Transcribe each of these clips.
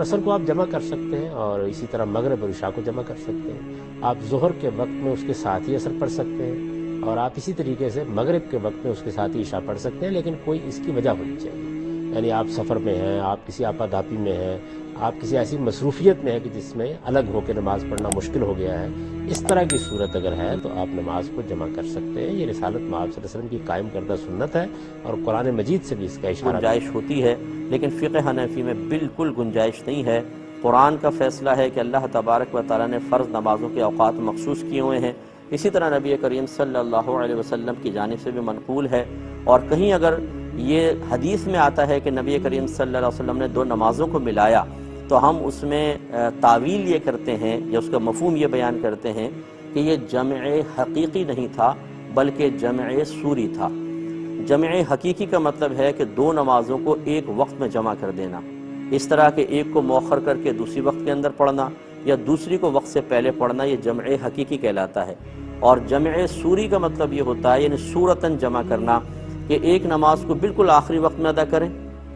عصر کو آپ جمع کر سکتے ہیں، اور اسی طرح مغرب اور عشاء کو جمع کر سکتے ہیں۔ آپ ظہر کے وقت میں اس کے ساتھ ہی عصر پڑھ سکتے ہیں، اور آپ اسی طریقے سے مغرب کے وقت میں اس کے ساتھ ہی عشاء پڑھ سکتے ہیں، لیکن کوئی اس کی وجہ ہونی چاہیے۔ یعنی آپ سفر میں ہیں، آپ کسی آپاداپی میں ہیں، آپ کسی ایسی مصروفیت میں ہیں کہ جس میں الگ ہو کے نماز پڑھنا مشکل ہو گیا ہے، اس طرح کی صورت اگر ہے تو آپ نماز کو جمع کر سکتے ہیں۔ یہ رسالت مآب صلی اللہ علیہ وسلم کی قائم کردہ سنت ہے، اور قرآن مجید سے بھی اس کا اشارہ گنجائش ہوتی ہے، لیکن فقہ حنفی میں بالکل گنجائش نہیں ہے۔ قرآن کا فیصلہ ہے کہ اللہ تبارک و تعالیٰ نے فرض نمازوں کے اوقات مخصوص کیے ہوئے ہیں، اسی طرح نبی کریم صلی اللہ علیہ وسلم کی جانب سے بھی منقول ہے۔ اور کہیں اگر یہ حدیث میں آتا ہے کہ نبی کریم صلی اللہ علیہ وسلم نے دو نمازوں کو ملایا، تو ہم اس میں تعویل یہ کرتے ہیں یا اس کا مفہوم یہ بیان کرتے ہیں کہ یہ جمع حقیقی نہیں تھا بلکہ جمع صوری تھا۔ جمع حقیقی کا مطلب ہے کہ دو نمازوں کو ایک وقت میں جمع کر دینا، اس طرح کہ ایک کو مؤخر کر کے دوسری وقت کے اندر پڑھنا یا دوسری کو وقت سے پہلے پڑھنا، یہ جمع حقیقی کہلاتا ہے۔ اور جمع صوری کا مطلب یہ ہوتا ہے یعنی صورتاً جمع کرنا، کہ ایک نماز کو بالکل آخری وقت میں ادا کریں،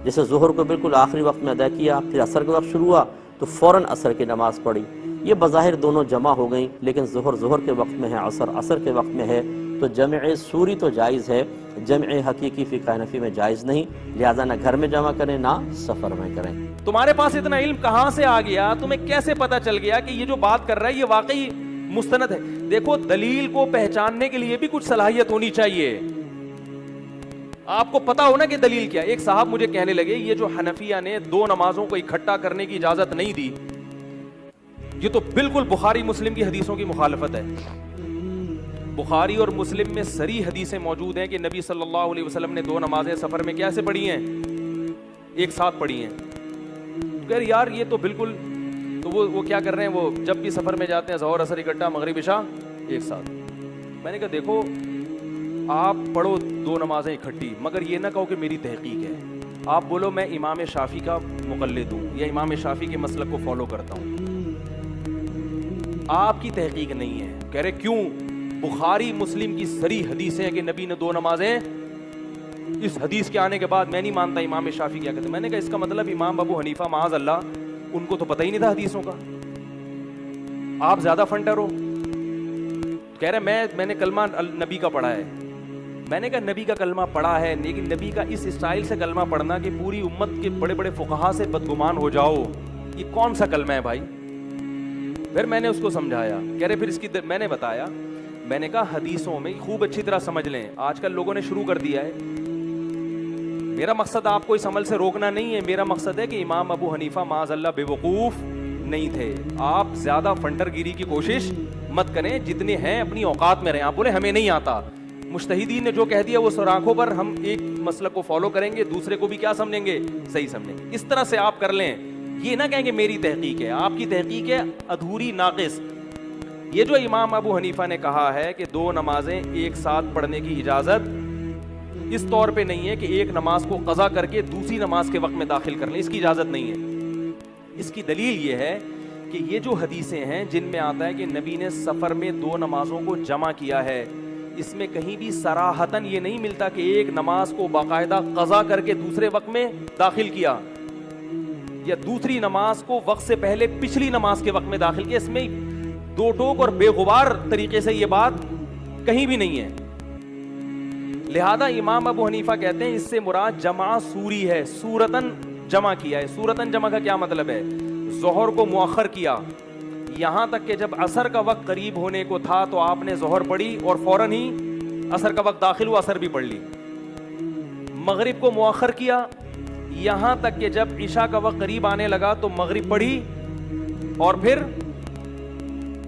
جیسے ظہر کو بالکل آخری وقت میں ادا کیا، پھر عصر کا وقت شروع ہوا تو فوراً عصر کی نماز پڑھی۔ یہ بظاہر دونوں جمع ہو گئیں، لیکن ظہر کے وقت میں ہے، عصر کے وقت میں ہے، تو جمع صوری تو جائز ہے، جمع حقیقی فقہ حنفی میں جائز نہیں، لہذا نہ گھر میں جمع کریں نہ سفر میں کریں۔ تمہارے پاس اتنا علم کہاں سے آ گیا؟ تمہیں کیسے پتا چل گیا کہ یہ جو بات کر رہا ہے یہ واقعی مستند ہے؟ دیکھو، دلیل کو پہچاننے کے لیے بھی کچھ صلاحیت ہونی چاہیے، آپ کو پتا ہونا کہ دلیل کیا۔ ایک صاحب مجھے کہنے لگے یہ جو حنفیہ نے دو نمازوں کو اکٹھا کرنے کی اجازت نہیں دی، یہ تو بالکل بخاری مسلم کی حدیثوں کی مخالفت ہے۔ بخاری اور مسلم میں صریح حدیثیں موجود ہیں کہ نبی صلی اللہ علیہ وسلم نے دو نمازیں سفر میں کیسے پڑھی ہیں؟ ایک ساتھ پڑھی ہیں۔ کہہ رہے یار یہ تو بالکل، تو وہ کیا کر رہے ہیں، وہ جب بھی سفر میں جاتے ہیں ظہر عصر اکٹھا، مغرب عشاء ایک ساتھ۔ میں نے کہا دیکھو آپ پڑھو دو نمازیں اکٹھی، مگر یہ نہ کہو کہ میری تحقیق ہے، آپ بولو میں امام شافعی کا مقلد ہوں یا امام شافعی کے مسلک کو فالو کرتا ہوں۔ آپ کی تحقیق نہیں ہے۔ کہہ رہے کیوں؟ بخاری مسلم کی صریح حدیثیں ہیں کہ نبی نے دو نمازیں، اس حدیث کے آنے کے بعد میں نہیں مانتا امام شافعی کیا کہتے ہیں۔ میں نے کہا اس کا مطلب امام ابو حنیفہ معاذ اللہ ان کو تو پتہ ہی نہیں تھا حدیثوں کا، آپ زیادہ فنٹر ہو۔ کہہ رہے میں نے کلمہ نبی کا پڑھا ہے۔ میں نے کہا نبی کا کلمہ پڑھا ہے، لیکن نبی کا اس اسٹائل سے کلمہ پڑھنا کہ پوری امت کے بڑے بڑے فقہا سے بدگمان ہو جاؤ، یہ کون سا کلمہ ہے بھائی؟ پھر میں نے اس کو سمجھایا۔ کہہ رہے پھر اس کی میں نے بتایا، میں نے کہا حدیثوں میں خوب اچھی طرح سمجھ لیں، آج کل لوگوں نے شروع کر دیا ہے۔ میرا مقصد آپ کو اس عمل سے روکنا نہیں ہے، میرا مقصد ہے کہ امام ابو حنیفہ معاذ اللہ بے وقوف نہیں تھے۔ آپ زیادہ فنٹر گیری کی کوشش مت کریں، جتنے ہیں اپنی اوقات میں رہیں۔ آپ بولے ہمیں نہیں آتا، مجتہدین نے جو کہہ دیا وہ سراخوں پر، ہم ایک مسلک کو فالو کریں گے، دوسرے کو بھی کیا سمجھیں گے؟ صحیح سمجھیں گے۔ اس طرح سے آپ کر لیں، یہ نہ کہیں کہ میری تحقیق ہے، آپ کی تحقیق ہے ادھوری، ناقص۔ یہ جو امام ابو حنیفہ نے کہا ہے کہ دو نمازیں ایک ساتھ پڑھنے کی اجازت اس طور پہ نہیں ہے کہ ایک نماز کو قضا کر کے دوسری نماز کے وقت میں داخل کر لیں، اس کی اجازت نہیں ہے۔ اس کی دلیل یہ ہے کہ یہ جو حدیثیں ہیں جن میں آتا ہے کہ نبی نے سفر میں دو نمازوں کو جمع کیا ہے، اس میں کہیں بھی صراحتاً یہ نہیں ملتا کہ ایک نماز کو باقاعدہ قضا کر کے دوسرے وقت میں داخل کیا، یا دوسری نماز کو وقت سے پہلے پچھلی نماز کے وقت میں داخل کیا۔ اس میں دو ٹوک اور بے غبار طریقے سے یہ بات کہیں بھی نہیں ہے۔ لہذا امام ابو حنیفہ کہتے ہیں اس سے مراد جمع صوری ہے، صورتاً جمع کیا ہے۔ صورتاً جمع کا کیا مطلب ہے؟ ظہر کو مؤخر کیا، یہاں تک کہ جب عصر کا وقت قریب ہونے کو تھا تو آپ نے ظہر پڑھی اور فوراً ہی عصر کا وقت داخل ہوا، عصر بھی پڑھ لی۔ مغرب کو مؤخر کیا، یہاں تک کہ جب عشاء کا وقت قریب آنے لگا تو مغرب پڑھی، اور پھر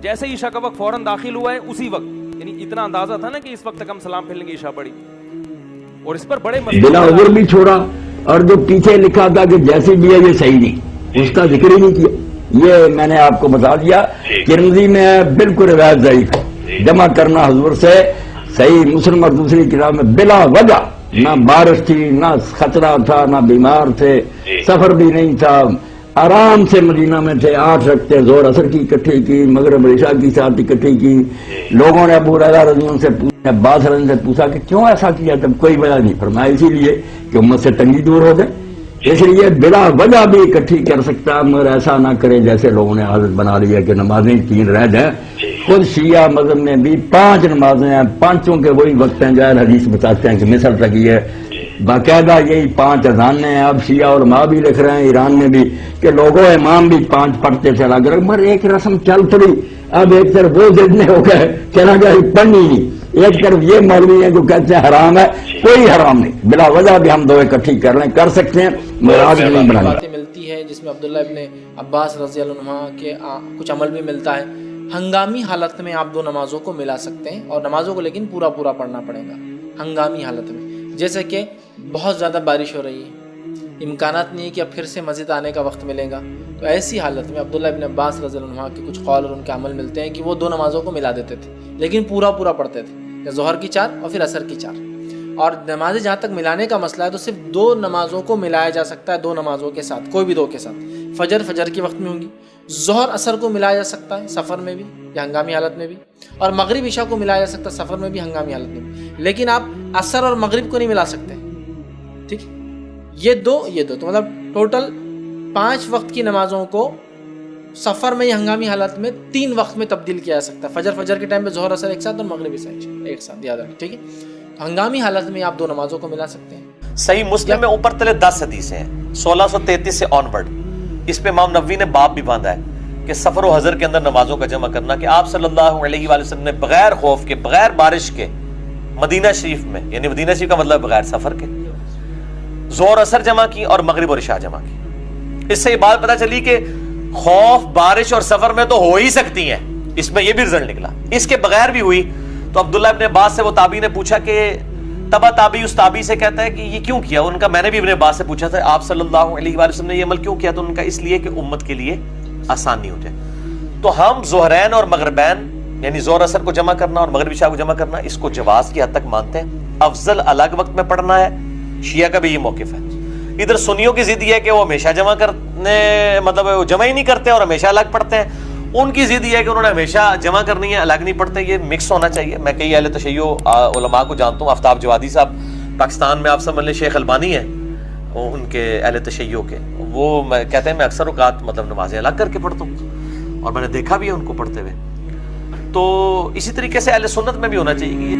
جیسے عشاء کا وقت فوراً داخل ہوا ہے اسی وقت، یعنی اتنا اندازہ تھا نا کہ اس وقت تک ہم سلام پھیریں گے، عشاء پڑھی۔ اور اس پر بڑے بلا عذر بھی چھوڑا، اور جو پیچھے لکھا تھا کہ جیسی بھی ہے یہ صحیح نہیں، اس کا ذکر ہی نہیں کیا۔ یہ میں نے آپ کو بتا دیا، ترمذی میں بالکل روایت ضعیف ہے، جمع کرنا حضور سے صحیح۔ مسلم اور دوسری کتاب میں بلا وجہ، نہ بارش تھی، نہ خطرہ تھا، نہ بیمار تھے، سفر بھی نہیں تھا، آرام سے مدینہ میں تھے، 8 رکعتیں ظہر عصر کی اکٹھی کی، مغرب عشاء کی ساتھ اکٹھی کی۔ لوگوں نے ابو ہریرہ رضی اللہ عنہ سے پوچھا، عباس رضی اللہ عنہ سے پوچھا کہ کیوں ایسا کیا؟ تب کوئی وجہ نہیں، فرمایا اسی لیے کہ امت سے تنگی دور ہو جائے۔ اس لیے بلا وجہ بھی اکٹھی کر سکتا ہے، مگر ایسا نہ کرے جیسے لوگوں نے عادت بنا لی ہے کہ نمازیں 3 رہ جائیں۔ خود شیعہ مذہب میں بھی 5 نمازیں ہیں، 5 کے وہی وقت ہیں جو حدیث بتاتے ہیں کہ مثل لگی ہے، باقاعدہ یہی 5 اذانیں ہیں۔ اب شیعہ علماء بھی لکھ رہے ہیں ایران میں بھی کہ لوگوں امام بھی 5 پڑھتے تھے الگ الگ، مگر ایک رسم چل پڑی۔ اب ایک طرف وہ ضدنے ہو گئے چلا گیا پڑھنی نہیں، ایک طرف یہ مولوی ہیں جو کہتے ہیں حرام ہے، کوئی حرام نہیں، بلا وجہ بھی ہم 2 اکٹھی کر لیں، کر سکتے ہیں، مراج نہیں بنانی۔ باتیں ملتی ہے جس میں عبداللہ ابن عباس رضی اللہ عنہ کے کچھ عمل بھی ملتا ہے۔ ہنگامی حالت میں آپ 2 نمازوں کو ملا سکتے ہیں، اور نمازوں کو لیکن پورا پڑھنا پڑے گا ہنگامی حالت میں، جیسے کہ بہت زیادہ بارش ہو رہی ہے، امکانات نہیں ہے کہ اب پھر سے مسجد آنے کا وقت ملے گا، تو ایسی حالت میں عبداللہ ابن عباس رضی اللہ عنہ کے کچھ قول اور ان کے عمل ملتے ہیں کہ وہ 2 نمازوں کو ملا دیتے تھے، لیکن پورا پڑھتے تھے، یا ظہر کی 4 اور پھر عصر کی 4۔ اور نمازیں جہاں تک ملانے کا مسئلہ ہے تو صرف 2 نمازوں کو ملایا جا سکتا ہے، 2 نمازوں کے ساتھ، کوئی بھی 2 کے ساتھ۔ فجر کے وقت میں ہوں گی، ظہر عصر کو ملایا جا سکتا ہے سفر میں بھی یا ہنگامی حالت میں بھی، اور مغرب عشاء کو ملایا جا سکتا ہے سفر میں بھی ہنگامی حالت میں بھی، لیکن آپ عصر اور مغرب کو نہیں ملا سکتے، ٹھیک ہے؟ یہ دو تو مطلب ٹوٹل 5 وقت کی نمازوں کو سفر میں یا ہنگامی حالت میں 3 وقت میں تبدیل کیا جا سکتا ہے۔ فجر کے ٹائم پہ ظہر عصر ایک ساتھ اور مغرب عشاء ایک ساتھ، یاد رکھیں، ٹھیک ہے؟ ہنگامی حالت میں آپ 2 نمازوں کو ملا سکتے ہیں۔ صحیح مسلم میں اوپر تلے 10 حدیثیں ہیں 1633 سے آنورڈ۔ اس پہ امام نووی نے باب بھی باندھا ہے کہ سفر و حضر کے اندر نمازوں کا جمع کرنا، کہ آپ صلی اللہ علیہ وآلہ وسلم نے بغیر خوف کے، بغیر بارش کے مدینہ شریف میں، یعنی مدینہ شریف کا مطلب بغیر سفر کے، ظہر عصر جمع کی اور مغرب اور عشاء جمع کی۔ اس سے یہ بات پتہ چلی کہ خوف، بارش اور سفر میں تو ہو ہی سکتی ہیں، اس میں یہ بھی رزلٹ نکلا۔ اس کے بغیر بھی ہوئی تو عبداللہ ابن عباس سے وہ تابعی نے پوچھا کہ تبا تابعی اس تابعی سے کہتا ہے کہ یہ کیوں کیا؟ ان کا میں نے بھی ابن عباس سے پوچھا تھا آپ صلی اللہ علیہ وآلہ وسلم نے یہ عمل کیوں کیا؟ تو ان کا اس لیے کہ امت کے لیے آسانی ہو جائے۔ تو ہم ظہرین اور مغربین یعنی ظہر عصر کو جمع کرنا اور مغرب عشاء کو جمع کرنا، اس کو جواز کی حد تک مانتے ہیں۔ افضل الگ وقت میں پڑھنا ہے، شیعہ کا بھی یہ موقف ہے۔ ادھر سنیوں کی ضد یہ ہے کہ وہ ہمیشہ جمع کرنے، مطلب وہ جمع ہی نہیں کرتے اور ہمیشہ الگ پڑھتے ہیں۔ ان کی ضد یہ ہے کہ انہوں نے ہمیشہ جمع کرنی ہے، الگ نہیں پڑھتے۔ یہ مکس ہونا چاہیے۔ میں کئی اہل تشیع علماء کو جانتا ہوں، آفتاب جوادی صاحب پاکستان میں آپ سمجھ لیں شیخ البانی ہیں ان کے اہل تشیع کے، وہ کہتے ہیں میں اکثر اوقات مطلب نمازیں الگ کر کے پڑھتا ہوں، اور میں نے دیکھا بھی ہے ان کو پڑھتے ہوئے۔ تو اسی طریقے سے اہل سنت میں بھی ہونا چاہیے۔